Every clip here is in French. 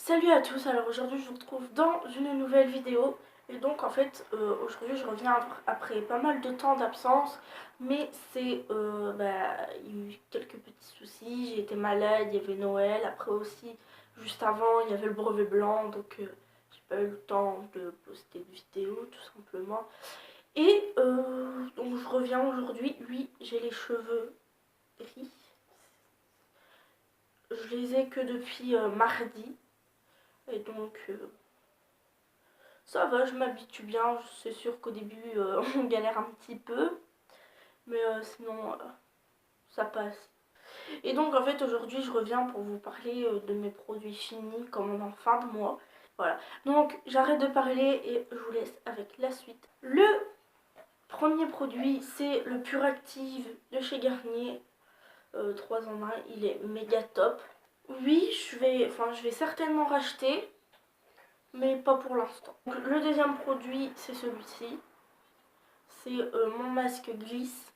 Salut à tous, alors aujourd'hui je vous retrouve dans une nouvelle vidéo et donc en fait aujourd'hui je reviens après pas mal de temps d'absence, mais c'est il y a eu quelques petits soucis, j'ai été malade, il y avait Noël, après aussi juste avant il y avait le brevet blanc, donc j'ai pas eu le temps de poster de vidéo tout simplement. Et donc je reviens aujourd'hui, oui j'ai les cheveux gris, je les ai que depuis mardi. Et donc, ça va, je m'habitue bien. C'est sûr qu'au début, on galère un petit peu. Mais sinon, ça passe. Et donc, en fait, aujourd'hui, je reviens pour vous parler de mes produits finis, comme on est en fin de mois. Voilà. Donc, j'arrête de parler et je vous laisse avec la suite. Le premier produit, c'est le Puractive de chez Garnier. 3 en 1, il est méga top. Oui, je vais certainement racheter, mais pas pour l'instant. Le deuxième produit, c'est celui-ci. C'est mon masque glisse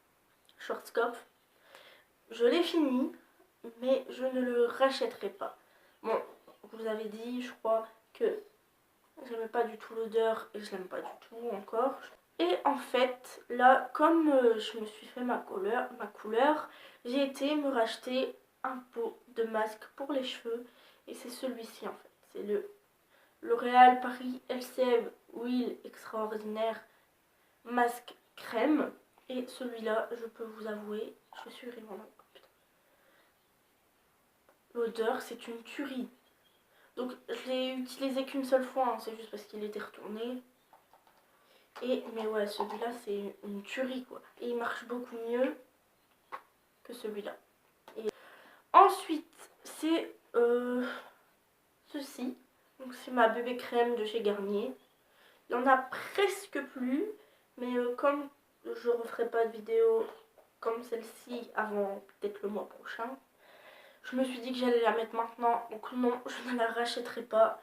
Schwarzkopf. Je l'ai fini, mais je ne le rachèterai pas. Bon, vous avez dit, je crois, que j'aimais pas du tout l'odeur et je l'aime pas du tout encore. Et en fait, là, comme je me suis fait ma couleur, j'ai été me racheter un pot de masque pour les cheveux. Et c'est celui-ci en fait. C'est le L'Oréal Paris LCM Huile Extraordinaire Masque Crème. Et celui-là, je peux vous avouer, je suis vraiment... L'odeur, c'est une tuerie. Donc, je l'ai utilisé qu'une seule fois, hein, c'est juste parce qu'il était retourné. Mais ouais, celui-là, c'est une tuerie, quoi. Et il marche beaucoup mieux que celui-là. Et ensuite, c'est ceci. Donc, c'est ma bébé crème de chez Garnier. Il n'y en a presque plus, mais comme je ne referai pas de vidéo comme celle-ci avant peut-être le mois prochain, je me suis dit que j'allais la mettre maintenant. Donc non, je ne la rachèterai pas,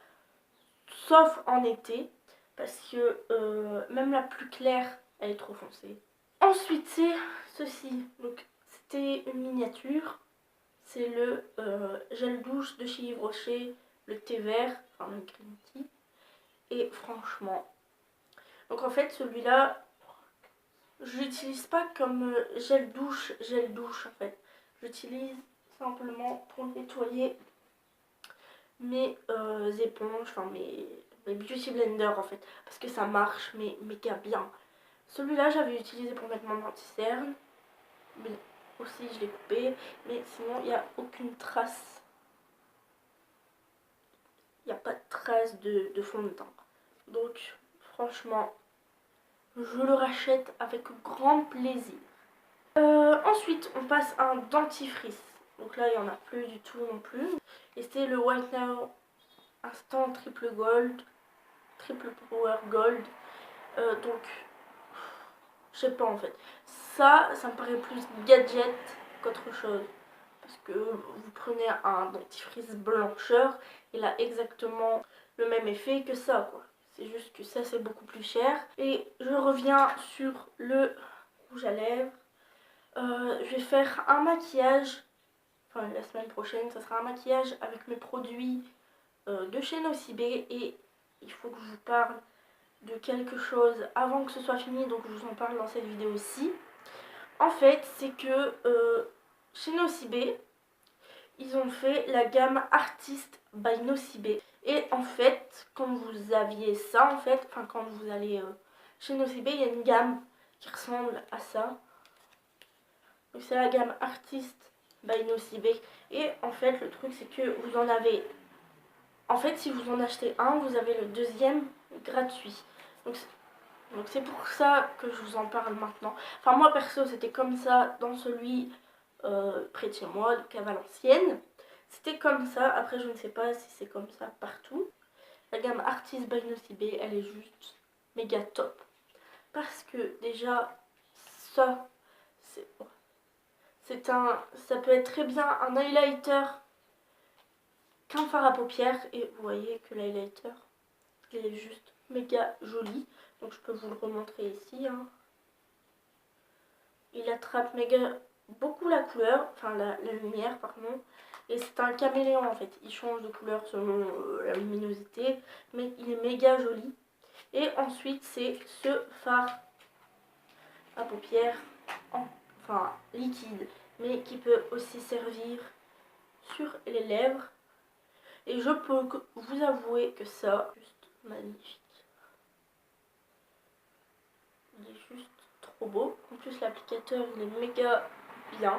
sauf en été, parce que même la plus claire, elle est trop foncée. Ensuite, c'est ceci. Donc c'était une miniature. C'est le gel douche de chez Yves Rocher, le thé vert, enfin le green tea. Et franchement, donc en fait celui-là, je l'utilise pas comme gel douche en fait. J'utilise simplement pour nettoyer mes éponges, enfin mes beauty blender en fait. Parce que ça marche mais méga bien. Celui-là j'avais utilisé pour mettre mon anti-cerne. Mais aussi je l'ai coupé. Mais sinon il n'y a aucune trace. Il n'y a pas de trace de fond de teint. Donc franchement, je le rachète avec grand plaisir. Ensuite, on passe à un dentifrice. Donc là, il n'y en a plus du tout non plus. Et c'est le Whitener Instant Triple Gold. Triple Power Gold. Donc, je sais pas en fait. Ça me paraît plus gadget qu'autre chose. Parce que vous prenez un dentifrice blancheur, il a exactement le même effet que ça, quoi. C'est juste que ça, c'est beaucoup plus cher. Et je reviens sur le rouge à lèvres. Je vais faire un maquillage, enfin la semaine prochaine, ça sera un maquillage avec mes produits de chez Nocibé. Et il faut que je vous parle de quelque chose avant que ce soit fini, donc je vous en parle dans cette vidéo-ci. En fait, c'est que chez Nocibé, ils ont fait la gamme Artist by Nocibé. Et en fait, quand vous aviez ça, en fait, enfin quand vous allez chez Nocibé, il y a une gamme qui ressemble à ça. Donc c'est la gamme Artist by Nocibé. Et en fait, le truc c'est que vous en avez... En fait, si vous en achetez un, vous avez le deuxième gratuit. Donc c'est pour ça que je vous en parle maintenant. Enfin moi perso, c'était comme ça dans celui près de chez moi, donc à Valenciennes. C'était comme ça. Après, je ne sais pas si c'est comme ça partout. La gamme Artist by Nocibé, elle est juste méga top. Parce que déjà, ça, ça peut être très bien un highlighter qu'un fard à paupières. Et vous voyez que l'highlighter, il est juste méga joli. Donc je peux vous le remontrer ici. Hein. Il attrape méga beaucoup la couleur, enfin la lumière pardon. Et c'est un caméléon en fait, il change de couleur selon la luminosité, mais il est méga joli. Et ensuite c'est ce fard à paupières, enfin liquide, mais qui peut aussi servir sur les lèvres. Et je peux vous avouer que ça, juste magnifique. Il est juste trop beau. En plus l'applicateur il est méga bien.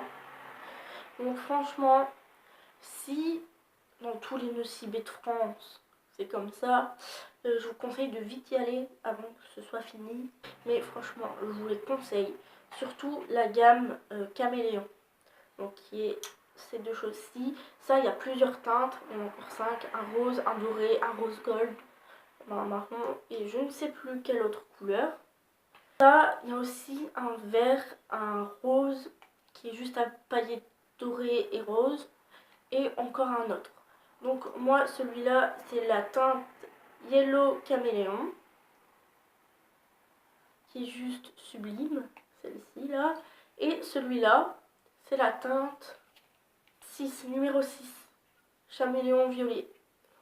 Donc franchement, si dans tous les Nocibé de France c'est comme ça, je vous conseille de vite y aller avant que ce soit fini. Mais franchement, je vous les conseille. Surtout la gamme Caméléon. Donc qui est ces deux choses-ci. Ça, il y a plusieurs teintes. Il y en a encore 5. Un rose, un doré, un rose gold, un marron et je ne sais plus quelle autre couleur. Ça, il y a aussi un vert, un rose qui est juste à paillettes dorées et roses. Et encore un autre. Donc moi, celui-là, c'est la teinte Yellow Caméléon. Qui est juste sublime. Celle-ci là. Et celui-là, c'est la teinte 6, numéro 6, Chaméléon violet.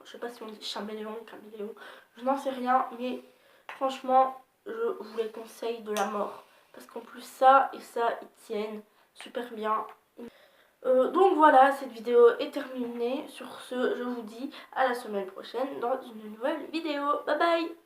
Je sais pas si on dit chaméléon, caméléon, je n'en sais rien, mais franchement, je vous les conseille de la mort. Parce qu'en plus ça et ça, ils tiennent super bien. Donc voilà, cette vidéo est terminée. Sur ce, je vous dis à la semaine prochaine dans une nouvelle vidéo. Bye bye!